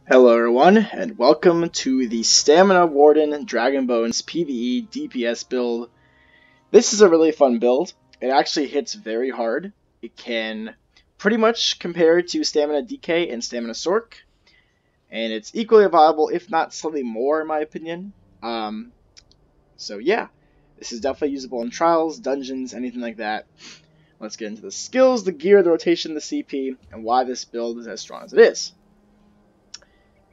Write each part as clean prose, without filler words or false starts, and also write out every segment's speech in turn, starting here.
Hello everyone, and welcome to the Stamina Warden Dragonbones PvE DPS build. This is a really fun build. It actually hits very hard. It can pretty much compare to Stamina DK and Stamina Sork, and it's equally viable, if not slightly more in my opinion. So yeah, this is definitely usable in trials, dungeons, anything like that. Let's get into the skills, the gear, the rotation, the CP, and why this build is as strong as it is.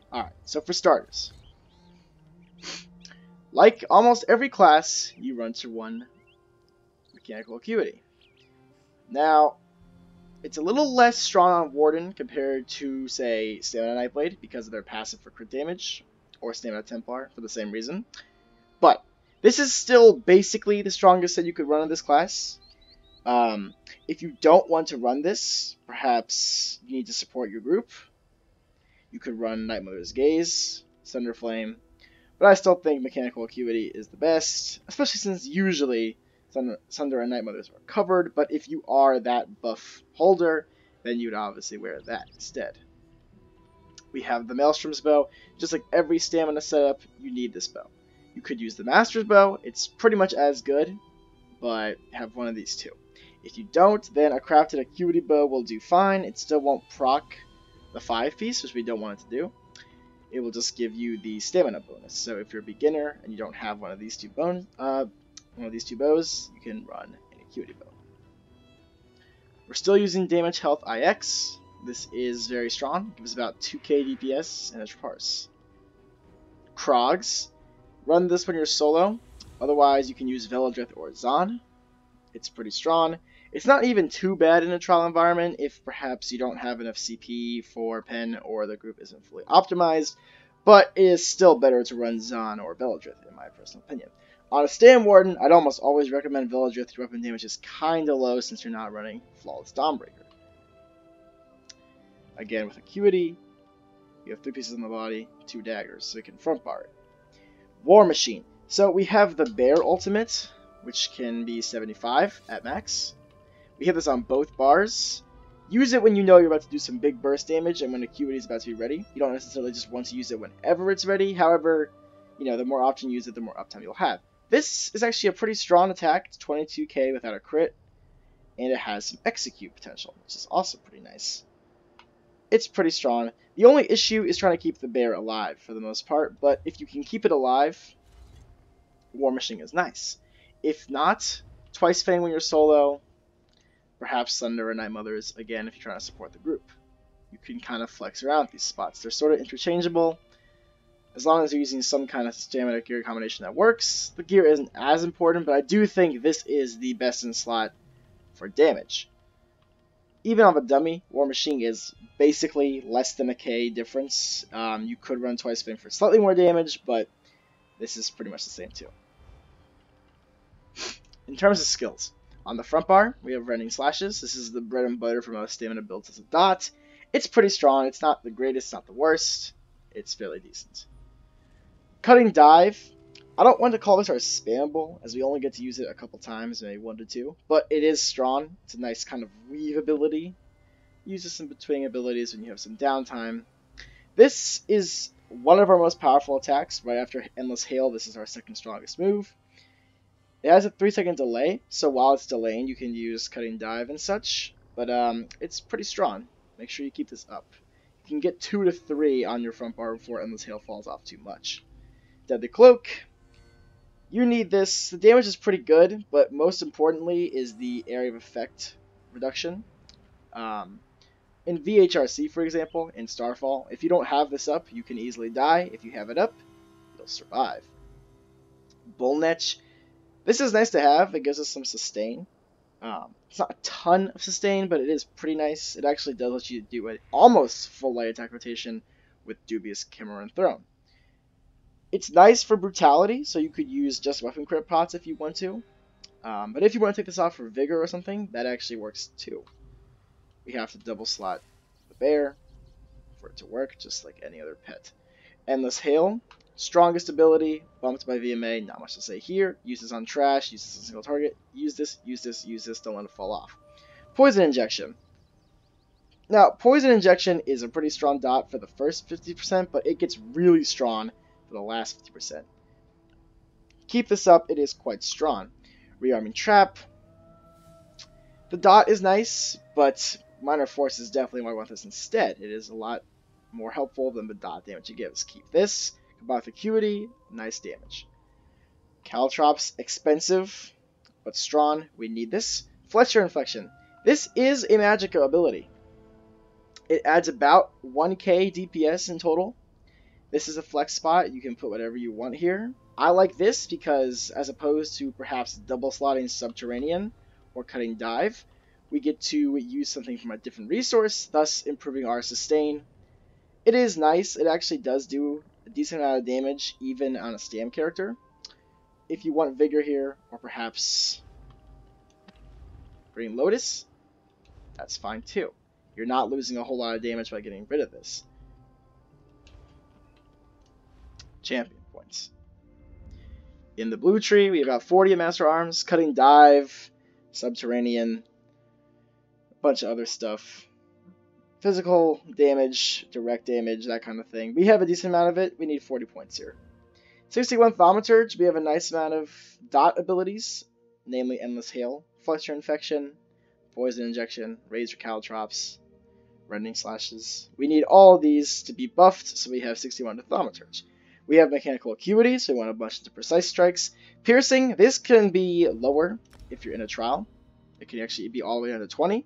Alright, so for starters, like almost every class, you run to one mechanical acuity. Now, it's a little less strong on Warden compared to, say, Stamina Nightblade because of their passive for crit damage, or Stamina Templar for the same reason. But this is still basically the strongest that you could run in this class. If you don't want to run this, perhaps you need to support your group. You could run Night Mother's Gaze, Thunder Flame, but I still think Mechanical Acuity is the best, especially since usually Thunder and Night Mothers are covered, but if you are that buff holder, then you'd obviously wear that instead. We have the Maelstrom's Bow. Just like every stamina setup, you need this bow. You could use the Master's Bow. It's pretty much as good, but have one of these two. If you don't, then a crafted Acuity Bow will do fine. It still won't proc the 5-piece, which we don't want it to do. It will just give you the stamina bonus. So if you're a beginner and you don't have one of these two bows, you can run an Acuity Bow. We're still using Damage Health IX. This is very strong. It gives about 2k DPS and a parse. Krogs. Run this when you're solo. Otherwise, you can use Velidreth or Zon. It's pretty strong. It's not even too bad in a trial environment if perhaps you don't have enough CP for Pen or the group isn't fully optimized, but it is still better to run Zon or Velidreth in my personal opinion. On a Stam Warden, I'd almost always recommend Velidreth. Your weapon damage is kinda low since you're not running Flawless Dawnbreaker. Again, with Acuity, you have 3 pieces on the body, 2 daggers, so you can front bar it. War Machine. So we have the Bear Ultimate, which can be 75 at max. We have this on both bars. Use it when you know you're about to do some big burst damage and when Acuity is about to be ready. You don't necessarily just want to use it whenever it's ready. However, the more often you use it, the more uptime you'll have. This is actually a pretty strong attack. It's 22k without a crit. And it has some execute potential, which is also pretty nice. It's pretty strong. The only issue is trying to keep the bear alive for the most part. But if you can keep it alive, War Machine is nice. If not, Twice Fang when you're solo. Perhaps Thunder or Night Mothers, again, if you're trying to support the group. You can kind of flex around these spots. They're sort of interchangeable. As long as you're using some kind of stamina gear combination that works, the gear isn't as important, but I do think this is the best in slot for damage. Even on the dummy, War Machine is basically less than a K difference. You could run Twice Fang for slightly more damage, but this is pretty much the same too. In terms of skills, on the front bar, we have Rending Slashes. This is the bread and butter for most stamina builds as a dot. It's pretty strong. It's not the greatest, not the worst. It's fairly decent. Cutting Dive. I don't want to call this our spammable, as we only get to use it a couple times, maybe 1 to 2. But it is strong. It's a nice kind of weave ability. Use this in between abilities when you have some downtime. This is one of our most powerful attacks. Right after Endless Hail, this is our second strongest move. It has a 3-second delay, so while it's delaying, you can use Cutting Dive and such, but it's pretty strong. Make sure you keep this up. You can get 2 to 3 on your front bar before Endless Hail falls off too much. Deadly Cloak. You need this. The damage is pretty good, but most importantly is the area of effect reduction. In VHRC, for example, in Starfall, if you don't have this up, you can easily die. If you have it up, you'll survive. Bull Netch. This is nice to have. It gives us some sustain. It's not a ton of sustain, but it is pretty nice. It actually does let you do an almost full light attack rotation with Dubious Cameron Throne. It's nice for brutality, so you could use just weapon crit pots if you want to. But if you want to take this off for vigor or something, that actually works too. We have to double slot the bear for it to work, just like any other pet. Endless Hail. Strongest ability, bumped by VMA, not much to say here. Use this on trash, use this on single target. Use this, use this, use this, don't let it fall off. Poison Injection. Now, Poison Injection is a pretty strong dot for the first 50%, but it gets really strong for the last 50%. Keep this up, it is quite strong. Rearming Trap. The dot is nice, but Minor Force is definitely why I want this instead. It is a lot more helpful than the dot damage it gives. Keep this. Combine with Acuity, nice damage. Caltrops, expensive, but strong. We need this. Fletcher Inflection. This is a magic ability. It adds about 1k DPS in total. This is a flex spot. You can put whatever you want here. I like this because, as opposed to perhaps double slotting Subterranean or cutting Dive, we get to use something from a different resource, thus improving our sustain. It is nice. It actually does do a decent amount of damage, even on a Stam character. If you want Vigor here, or perhaps Green Lotus, that's fine too. You're not losing a whole lot of damage by getting rid of this. Champion points. In the blue tree, we have about 40 of Master Arms, Cutting Dive, Subterranean, a bunch of other stuff. Physical damage, direct damage, that kind of thing. We have a decent amount of it. We need 40 points here. 61 Thaumaturge, we have a nice amount of dot abilities, namely Endless Hail, Fletcher Infection, Poison Injection, Razor Caltrops, Rending Slashes. We need all of these to be buffed, so we have 61 to Thaumaturge. We have Mechanical Acuity, so we want a bunch of Precise Strikes. Piercing, this can be lower if you're in a trial. It can actually be all the way down to 20.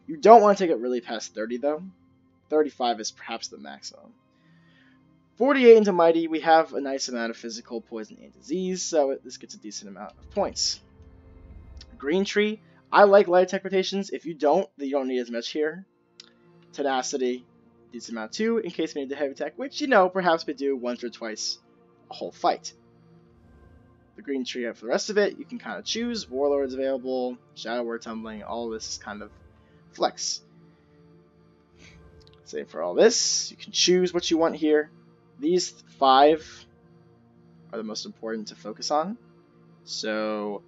You don't want to take it really past 30 though. 35 is perhaps the maximum. 48 into Mighty, we have a nice amount of physical, poison, and disease, so this gets a decent amount of points. Green Tree, I like light attack rotations. If you don't, then you don't need as much here. Tenacity, decent amount too, in case we need the heavy attack, which, you know, perhaps we do once or twice a whole fight. The Green Tree, for the rest of it, you can kind of choose. Warlord's available, Shadow Word Tumbling, all of this is kind of flex. Save for all this, you can choose what you want here. These 5 are the most important to focus on, so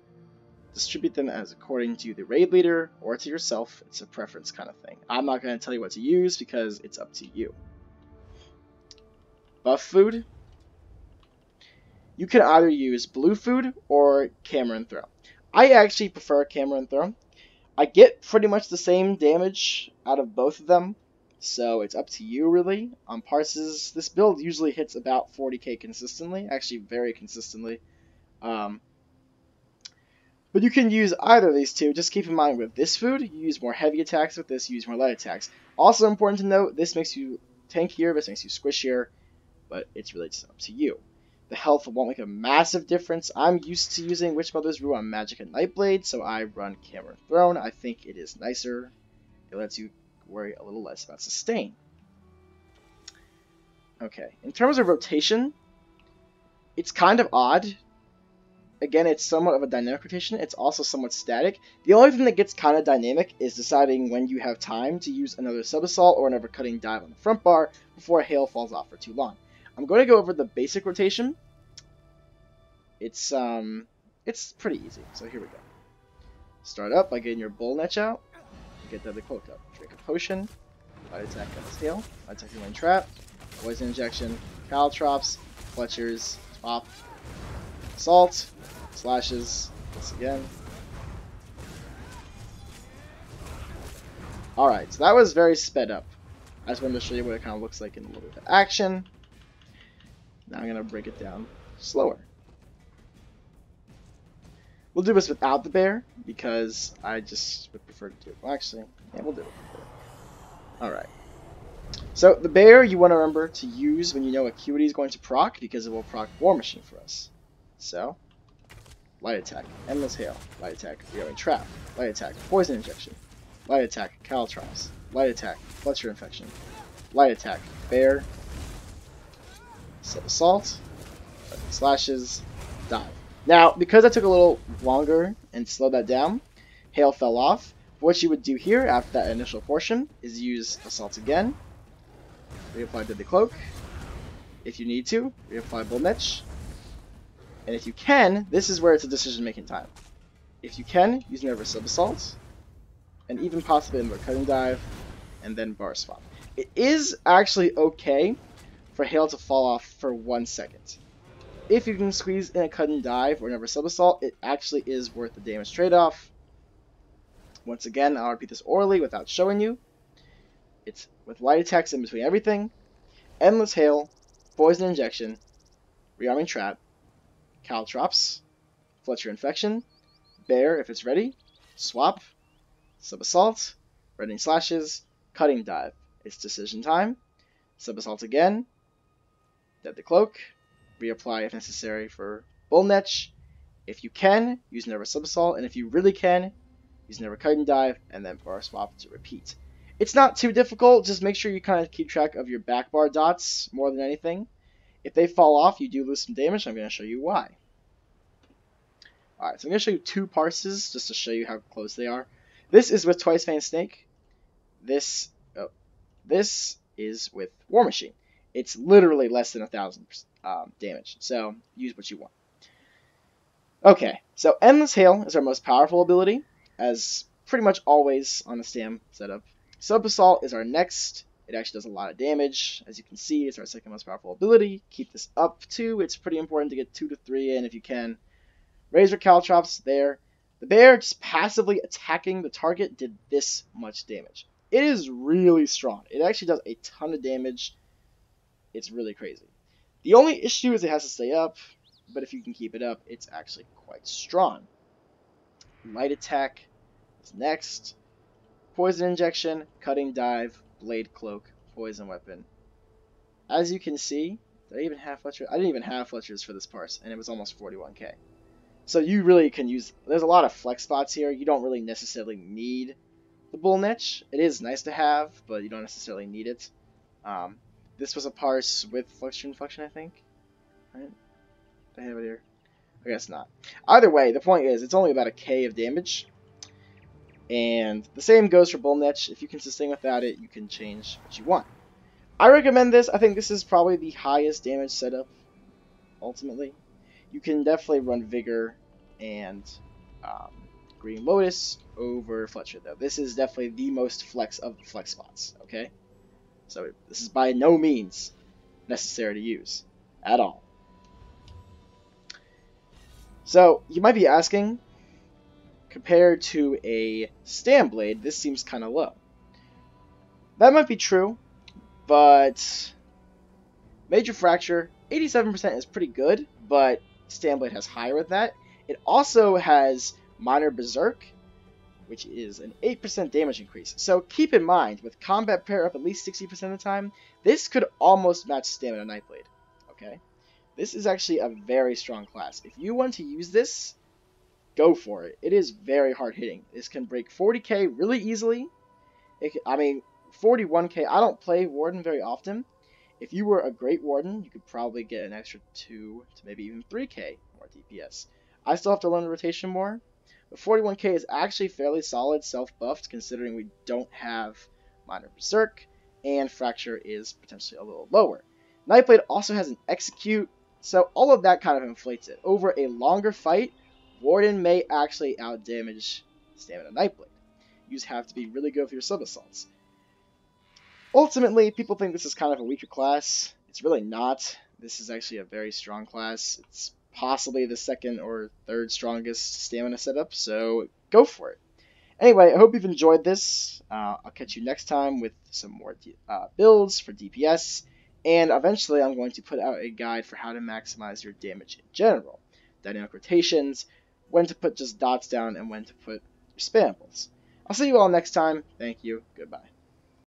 distribute them as according to the raid leader or to yourself. It's a preference kind of thing. I'm not going to tell you what to use because it's up to you. Buff food. You can either use blue food or Cameron Throw. I actually prefer Cameron Throw. I get pretty much the same damage out of both of them, so it's up to you really. On Parses, this build usually hits about 40k consistently, actually very consistently. But you can use either of these two. Just keep in mind with this food, you use more heavy attacks with this, you use more light attacks. Also important to note, this makes you tankier, this makes you squishier, but it's really just up to you. The health won't make a massive difference. I'm used to using Witch Mother's Brew on Magic and Nightblade, so I run Cameron Throne. I think it is nicer. It lets you worry a little less about sustain. Okay, in terms of rotation, it's kind of odd. Again, it's somewhat of a dynamic rotation. It's also somewhat static. The only thing that gets kind of dynamic is deciding when you have time to use another Sub-Assault or another Cutting Dive on the front bar before a Hail falls off for too long. I'm going to go over the basic rotation. It's pretty easy. So here we go. Start up by getting your Bull Netch out. Get the Cloak up. Drink a potion. Light attack on his Hail. Light attack your main trap. Poison injection. Caltrops. Fletchers. Swap. Assault. Slashes. This again. Alright, so that was very sped up. I just wanted to show you what it kind of looks like in a little bit of action. Now I'm going to break it down slower. We'll do this without the bear, because I just would prefer to do it. Well, actually, yeah, we'll do it with the bear. Alright. So, the bear you want to remember to use when you know Acuity is going to proc, because it will proc War Machine for us. So, light attack, Endless Hail, light attack, Rearming Trap, light attack, Poison Injection, light attack, Caltrops, light attack, Fletcher Infection, light attack, bear, Sub-Assault, Slashes, Dive. Now, because I took a little longer and slowed that down, Hail fell off. What you would do here after that initial portion is use Assault again, reapply Deadly Cloak, if you need to, reapply Bull Netch, and if you can, this is where it's a decision-making time. If you can, use another Sub-Assault, and even possibly another Cutting Dive. and then Barswap. It is actually okay for Hail to fall off for 1 second. If you can squeeze in a cut and dive or never sub-assault, it actually is worth the damage trade-off. Once again, I'll repeat this orally without showing you. It's with light attacks in between everything, Endless Hail, Poison Injection, Rearming Trap, Caltrops-Fletcher Infection, Bear if it's ready, Swap, Sub-Assault, Rending Slashes, Cutting Dive. It's decision time. Sub-Assault again, Deadly Cloak, reapply if necessary for Bull Netch. If you can, use Never Sub-Assault, and if you really can, use Never Cut and Dive, and then Barswap to repeat. It's not too difficult, just make sure you kind of keep track of your back bar dots more than anything. If they fall off, you do lose some damage, I'm going to show you why. Alright, so I'm going to show you 2 parses, just to show you how close they are. This is with Twice Fang Snake. This is with War Machine. It's literally less than 1,000 damage, so use what you want. Okay, so Endless Hail is our most powerful ability, as pretty much always on the Stam setup. Sub-Assault is our next. It actually does a lot of damage. As you can see, it's our second most powerful ability. Keep this up too. It's pretty important to get 2 to 3 in if you can. Razor Caltrops there. The bear just passively attacking the target did this much damage. It is really strong. It actually does a ton of damage. It's really crazy. The only issue is it has to stay up, but if you can keep it up, it's actually quite strong. Light attack is next. Poison injection, cutting dive, blade cloak, poison weapon. As you can see, did I even have Fletcher? I didn't even have Fletchers for this parse, and it was almost 41k. So you really can use, there's a lot of flex spots here. You don't really necessarily need the bull netch. It is nice to have, but you don't necessarily need it. This was a parse with Flexion Inflection, I think. Right? I have it here. I guess not. Either way, the point is, it's only about a K of damage. And the same goes for Bull Netch. If you can sustain without it, you can change what you want. I recommend this. I think this is probably the highest damage setup, ultimately. You can definitely run Vigor and Green Lotus over Fletcher, though. This is definitely the most flex of the flex spots, okay? So this is by no means necessary to use at all. So you might be asking, compared to a Stam Blade, this seems kind of low. That might be true, but Major Fracture, 87% is pretty good, but Stam Blade has higher with that. It also has Minor Berserk, which is an 8% damage increase. So keep in mind, with combat pair up at least 60% of the time, this could almost match Stamina Nightblade, okay? This is actually a very strong class. If you want to use this, go for it. It is very hard hitting. This can break 40k really easily. 41k, I don't play Warden very often. If you were a great Warden, you could probably get an extra 2 to maybe even 3k more DPS. I still have to learn the rotation more, but 41k is actually fairly solid self-buffed considering we don't have Minor Berserk, and Fracture is potentially a little lower. Nightblade also has an Execute, so all of that kind of inflates it. Over a longer fight, Warden may actually outdamage Stamina Nightblade. You just have to be really good with your sub-assaults. Ultimately, people think this is kind of a weaker class. It's really not. This is actually a very strong class. It's possibly the second or third strongest stamina setup, so go for it. Anyway, I hope you've enjoyed this. I'll catch you next time with some more builds for DPS, and eventually I'm going to put out a guide for how to maximize your damage in general. Dynamic rotations, when to put just dots down, and when to put your spammables. I'll see you all next time. Thank you. Goodbye.